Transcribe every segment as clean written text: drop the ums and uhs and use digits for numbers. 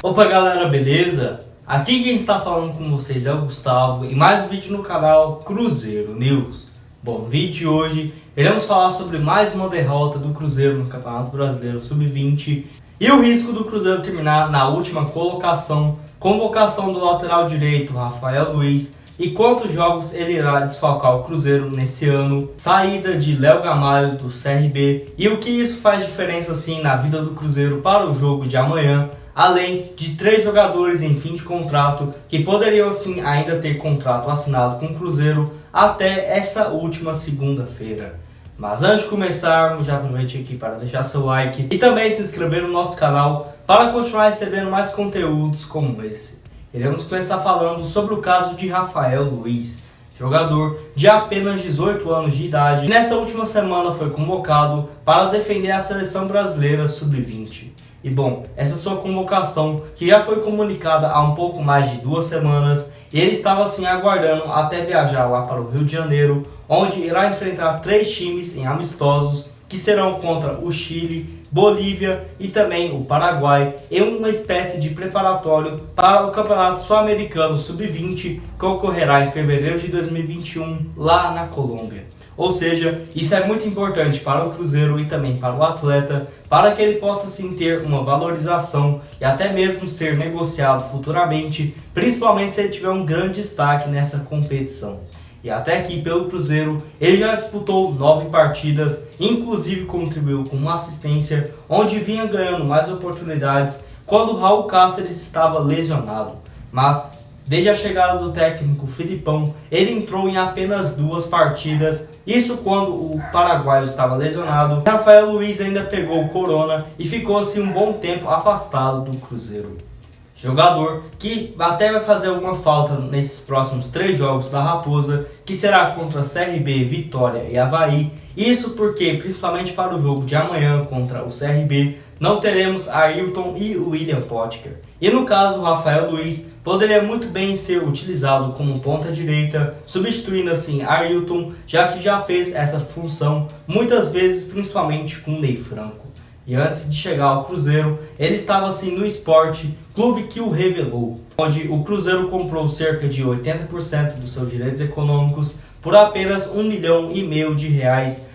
Opa galera, beleza? Aqui quem está falando com vocês é o Gustavo e mais um vídeo no canal Cruzeiro News. Bom, no vídeo de hoje iremos falar sobre mais uma derrota do Cruzeiro no Campeonato Brasileiro Sub-20 e o risco do Cruzeiro terminar na última colocação, convocação do lateral direito Rafael Luiz e quantos jogos ele irá desfalcar o Cruzeiro nesse ano, saída de Léo Gamalho do CRB e o que isso faz diferença assim na vida do Cruzeiro para o jogo de amanhã. Além de 3 jogadores em fim de contrato que poderiam assim ainda ter contrato assinado com o Cruzeiro até essa última segunda-feira. Mas antes de começarmos, já aproveite aqui para deixar seu like e também se inscrever no nosso canal para continuar recebendo mais conteúdos como esse. Iremos começar falando sobre o caso de Rafael Luiz, jogador de apenas 18 anos de idade, que nessa última semana foi convocado para defender a seleção brasileira Sub-20. E bom, essa sua convocação, que já foi comunicada há um pouco mais de 2 semanas, e ele estava assim aguardando até viajar lá para o Rio de Janeiro, onde irá enfrentar 3 times em amistosos, que serão contra o Chile, Bolívia e também o Paraguai, em uma espécie de preparatório para o Campeonato Sul-Americano Sub-20, que ocorrerá em fevereiro de 2021, lá na Colômbia. Ou seja, isso é muito importante para o Cruzeiro e também para o atleta, para que ele possa sim ter uma valorização e até mesmo ser negociado futuramente, principalmente se ele tiver um grande destaque nessa competição. E até aqui pelo Cruzeiro, ele já disputou 9 partidas, inclusive contribuiu com uma assistência, onde vinha ganhando mais oportunidades quando Raul Cáceres estava lesionado. Mas desde a chegada do técnico Filipão, ele entrou em apenas 2 partidas, isso quando o paraguaio estava lesionado. Rafael Luiz ainda pegou o corona e ficou assim um bom tempo afastado do Cruzeiro. Jogador que até vai fazer alguma falta nesses próximos 3 jogos da Raposa, que será contra CRB, Vitória e Avaí. Isso porque, principalmente para o jogo de amanhã contra o CRB, não teremos Ailton e William Potker. E no caso, o Rafael Luiz poderia muito bem ser utilizado como ponta direita, substituindo assim Ailton, já que já fez essa função muitas vezes, principalmente com Ney Franco. E antes de chegar ao Cruzeiro, ele estava assim no Sport, clube que o revelou, onde o Cruzeiro comprou cerca de 80% dos seus direitos econômicos por apenas R$1,5 milhão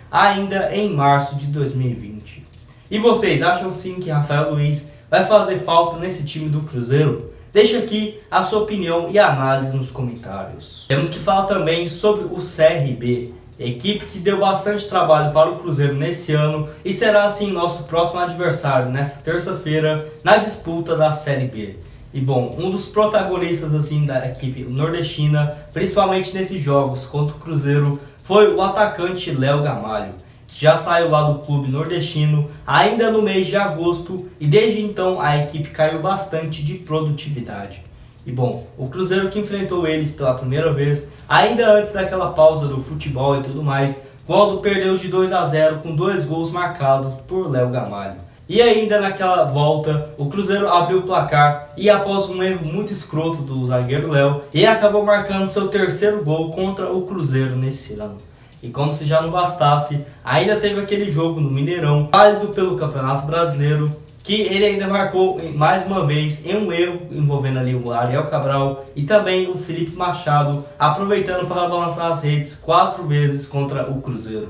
ainda em março de 2020. E vocês acham sim que Rafael Luiz vai fazer falta nesse time do Cruzeiro? Deixa aqui a sua opinião e análise nos comentários. Temos que falar também sobre o CRB, equipe que deu bastante trabalho para o Cruzeiro nesse ano e será assim nosso próximo adversário nesta terça-feira na disputa da Série B. E bom, um dos protagonistas assim da equipe nordestina, principalmente nesses jogos contra o Cruzeiro, foi o atacante Léo Gamalho, que já saiu lá do clube nordestino ainda no mês de agosto e desde então a equipe caiu bastante de produtividade. E bom, o Cruzeiro que enfrentou eles pela primeira vez, ainda antes daquela pausa do futebol e tudo mais, quando perdeu de 2-0 com 2 gols marcados por Léo Gamalho. E ainda naquela volta, o Cruzeiro abriu o placar e após um erro muito escroto do zagueiro Léo, ele acabou marcando seu 3º gol contra o Cruzeiro nesse ano. E como se já não bastasse, ainda teve aquele jogo no Mineirão, válido pelo Campeonato Brasileiro, que ele ainda marcou mais uma vez em um erro envolvendo ali o Ariel Cabral e também o Felipe Machado, aproveitando para balançar as redes 4 vezes contra o Cruzeiro.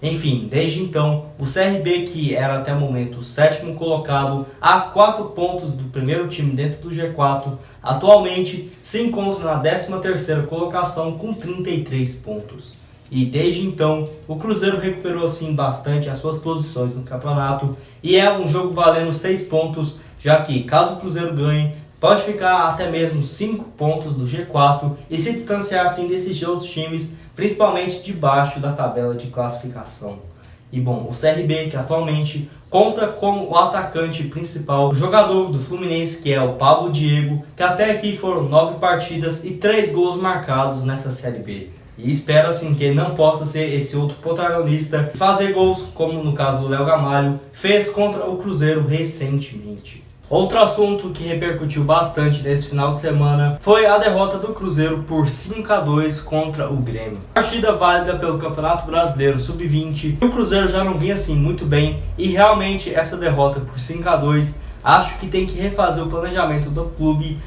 Enfim, desde então, o CRB, que era até o momento o 7º colocado, a 4 pontos do primeiro time dentro do G4, atualmente se encontra na 13ª colocação com 33 pontos. E desde então, o Cruzeiro recuperou assim bastante as suas posições no campeonato e é um jogo valendo 6 pontos, já que caso o Cruzeiro ganhe, pode ficar até mesmo 5 pontos do G4 e se distanciar assim desses outros times, principalmente debaixo da tabela de classificação. E bom, o CRB, que atualmente conta com o atacante principal, o jogador do Fluminense, que é o Pablo Diego, que até aqui foram 9 partidas e 3 gols marcados nessa Série B. E espero assim que ele não possa ser esse outro protagonista e fazer gols como no caso do Léo Gamalho fez contra o Cruzeiro recentemente. Outro assunto que repercutiu bastante nesse final de semana foi a derrota do Cruzeiro por 5-2 contra o Grêmio. Partida válida pelo Campeonato Brasileiro Sub-20. O Cruzeiro já não vinha assim muito bem e realmente essa derrota por 5-2 acho que tem que refazer o planejamento do clube.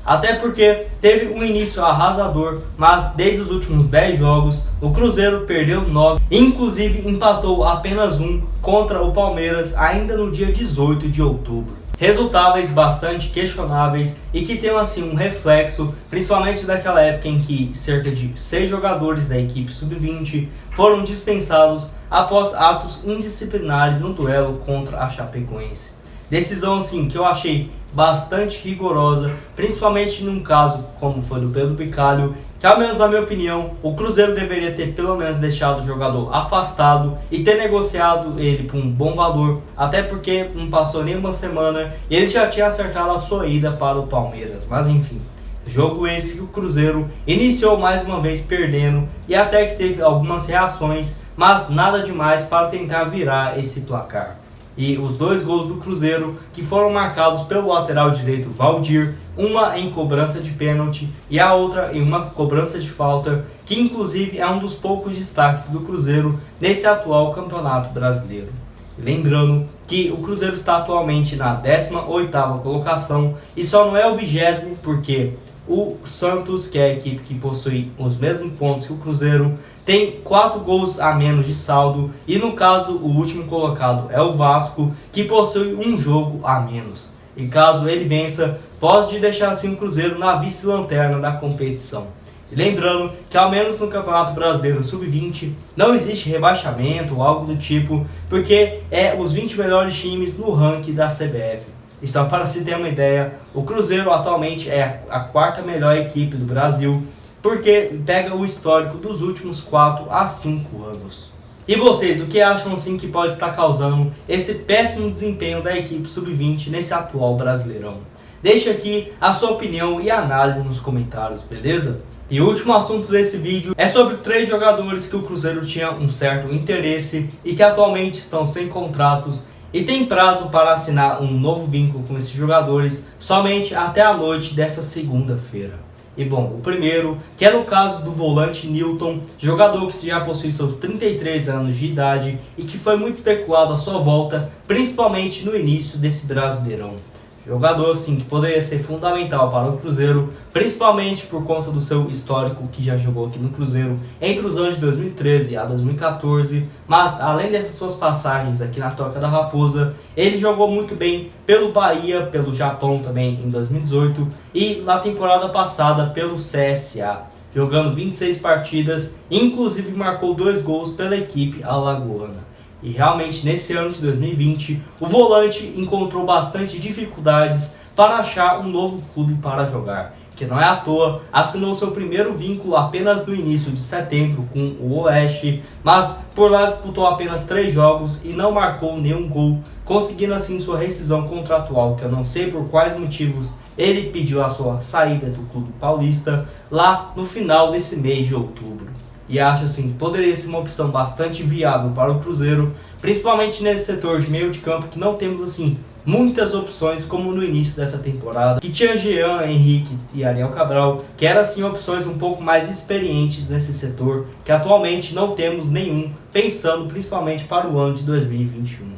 Até porque teve um início arrasador, mas desde os últimos 10 jogos o Cruzeiro perdeu 9, inclusive empatou apenas um contra o Palmeiras ainda no dia 18 de outubro. Resultáveis bastante questionáveis e que tem assim um reflexo, principalmente daquela época em que cerca de 6 jogadores da equipe sub-20 foram dispensados após atos indisciplinares no duelo contra a Chapecoense. Decisão assim que eu achei bastante rigorosa, principalmente num caso como foi do Pedro Bicalho, que ao menos na minha opinião, o Cruzeiro deveria ter pelo menos deixado o jogador afastado e ter negociado ele por um bom valor, até porque não passou nem uma semana e ele já tinha acertado a sua ida para o Palmeiras. Mas enfim, jogo esse que o Cruzeiro iniciou mais uma vez perdendo e até que teve algumas reações, mas nada demais para tentar virar esse placar. E os 2 gols do Cruzeiro que foram marcados pelo lateral direito Valdir, uma em cobrança de pênalti e a outra em uma cobrança de falta, que inclusive é um dos poucos destaques do Cruzeiro nesse atual Campeonato Brasileiro. Lembrando que o Cruzeiro está atualmente na 18ª colocação e só não é o 20º porque o Santos, que é a equipe que possui os mesmos pontos que o Cruzeiro, tem 4 gols a menos de saldo e no caso o último colocado é o Vasco, que possui um jogo a menos. E caso ele vença, pode deixar assim o Cruzeiro na vice-lanterna da competição. E lembrando que ao menos no Campeonato Brasileiro Sub-20 não existe rebaixamento ou algo do tipo, porque é os 20 melhores times no ranking da CBF. E só para se ter uma ideia, o Cruzeiro atualmente é a 4ª melhor equipe do Brasil, porque pega o histórico dos últimos 4 a 5 anos. E vocês, o que acham assim que pode estar causando esse péssimo desempenho da equipe sub-20 nesse atual Brasileirão? Deixe aqui a sua opinião e análise nos comentários, beleza? E o último assunto desse vídeo é sobre 3 jogadores que o Cruzeiro tinha um certo interesse e que atualmente estão sem contratos e tem prazo para assinar um novo vínculo com esses jogadores somente até a noite dessa segunda-feira. E bom, o primeiro, que é no caso do volante Nilton, jogador que já possui seus 33 anos de idade e que foi muito especulado a sua volta, principalmente no início desse Brasileirão. Jogador assim que poderia ser fundamental para o Cruzeiro, principalmente por conta do seu histórico que já jogou aqui no Cruzeiro entre os anos de 2013 a 2014, mas além dessas suas passagens aqui na Toca da Raposa, ele jogou muito bem pelo Bahia, pelo Japão também em 2018 e na temporada passada pelo CSA, jogando 26 partidas, inclusive marcou 2 gols pela equipe alagoana. E realmente nesse ano de 2020, o volante encontrou bastante dificuldades para achar um novo clube para jogar, que não é à toa, assinou seu primeiro vínculo apenas no início de setembro com o Oeste, mas por lá disputou apenas 3 jogos e não marcou nenhum gol, conseguindo assim sua rescisão contratual, que eu não sei por quais motivos ele pediu a sua saída do clube paulista lá no final desse mês de outubro. E acho assim que poderia ser uma opção bastante viável para o Cruzeiro, principalmente nesse setor de meio de campo que não temos assim muitas opções como no início dessa temporada, que tinha Jean, Henrique e Ariel Cabral, que eram assim opções um pouco mais experientes nesse setor, que atualmente não temos nenhum, pensando principalmente para o ano de 2021.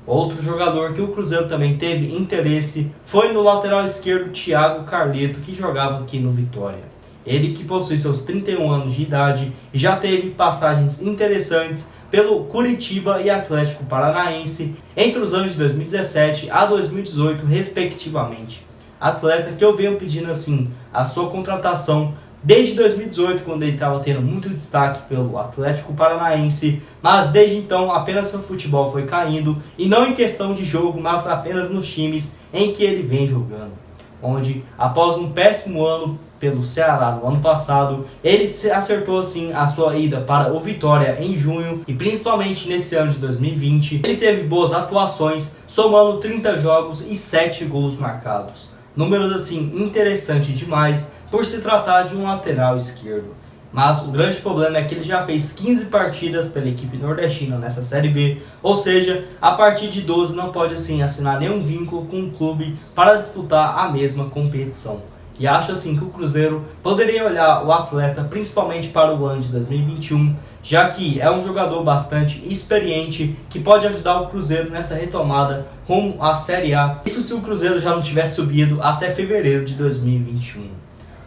Outro jogador que o Cruzeiro também teve interesse foi no lateral esquerdo Thiago Carleto, que jogava aqui no Vitória. Ele que possui seus 31 anos de idade e já teve passagens interessantes pelo Curitiba e Atlético Paranaense entre os anos de 2017 a 2018 respectivamente. Atleta que eu venho pedindo assim a sua contratação desde 2018, quando ele estava tendo muito destaque pelo Atlético Paranaense, mas desde então apenas seu futebol foi caindo, e não em questão de jogo, mas apenas nos times em que ele vem jogando. Onde, após um péssimo ano pelo Ceará no ano passado, ele acertou assim a sua ida para o Vitória em junho, e principalmente nesse ano de 2020, ele teve boas atuações, somando 30 jogos e 7 gols marcados. Números assim interessantes demais por se tratar de um lateral esquerdo. mas o grande problema é que ele já fez 15 partidas pela equipe nordestina nessa Série B, ou seja, a partir de 12 não pode assim assinar nenhum vínculo com o clube para disputar a mesma competição. E acho assim que o Cruzeiro poderia olhar o atleta principalmente para o ano de 2021, já que é um jogador bastante experiente que pode ajudar o Cruzeiro nessa retomada rumo à Série A. Isso se o Cruzeiro já não tiver subido até fevereiro de 2021.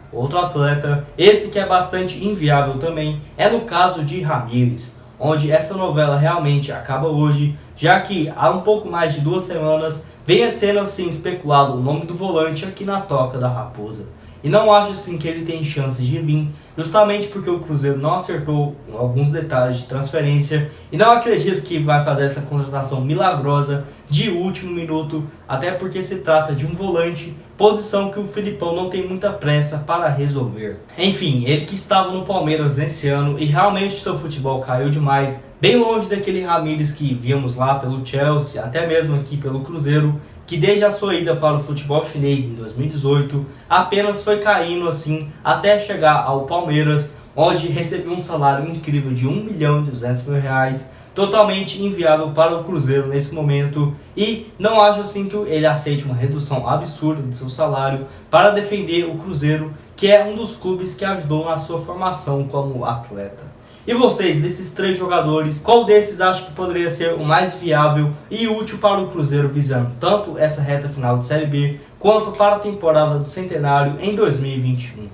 Outro atleta, esse que é bastante inviável também, é no caso de Ramires, onde essa novela realmente acaba hoje, já que há um pouco mais de 2 semanas vem sendo assim especulado o nome do volante aqui na Toca da Raposa. E não acho assim que ele tem chances de vir, justamente porque o Cruzeiro não acertou alguns detalhes de transferência e não acredito que vai fazer essa contratação milagrosa de último minuto, até porque se trata de um volante, posição que o Filipão não tem muita pressa para resolver. Enfim, ele que estava no Palmeiras nesse ano e realmente seu futebol caiu demais, bem longe daquele Ramires que víamos lá pelo Chelsea, até mesmo aqui pelo Cruzeiro, que desde a sua ida para o futebol chinês em 2018, apenas foi caindo assim até chegar ao Palmeiras, onde recebeu um salário incrível de R$1.200.000, totalmente inviável para o Cruzeiro nesse momento, e não acho assim que ele aceite uma redução absurda de seu salário para defender o Cruzeiro, que é um dos clubes que ajudou na sua formação como atleta. E vocês, desses 3 jogadores, qual desses acham que poderia ser o mais viável e útil para o Cruzeiro visando tanto essa reta final de Série B, quanto para a temporada do Centenário em 2021?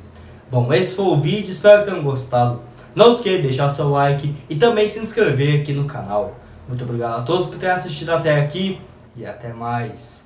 Bom, esse foi o vídeo, espero que tenham gostado. Não esqueça de deixar seu like e também se inscrever aqui no canal. Muito obrigado a todos por terem assistido até aqui e até mais.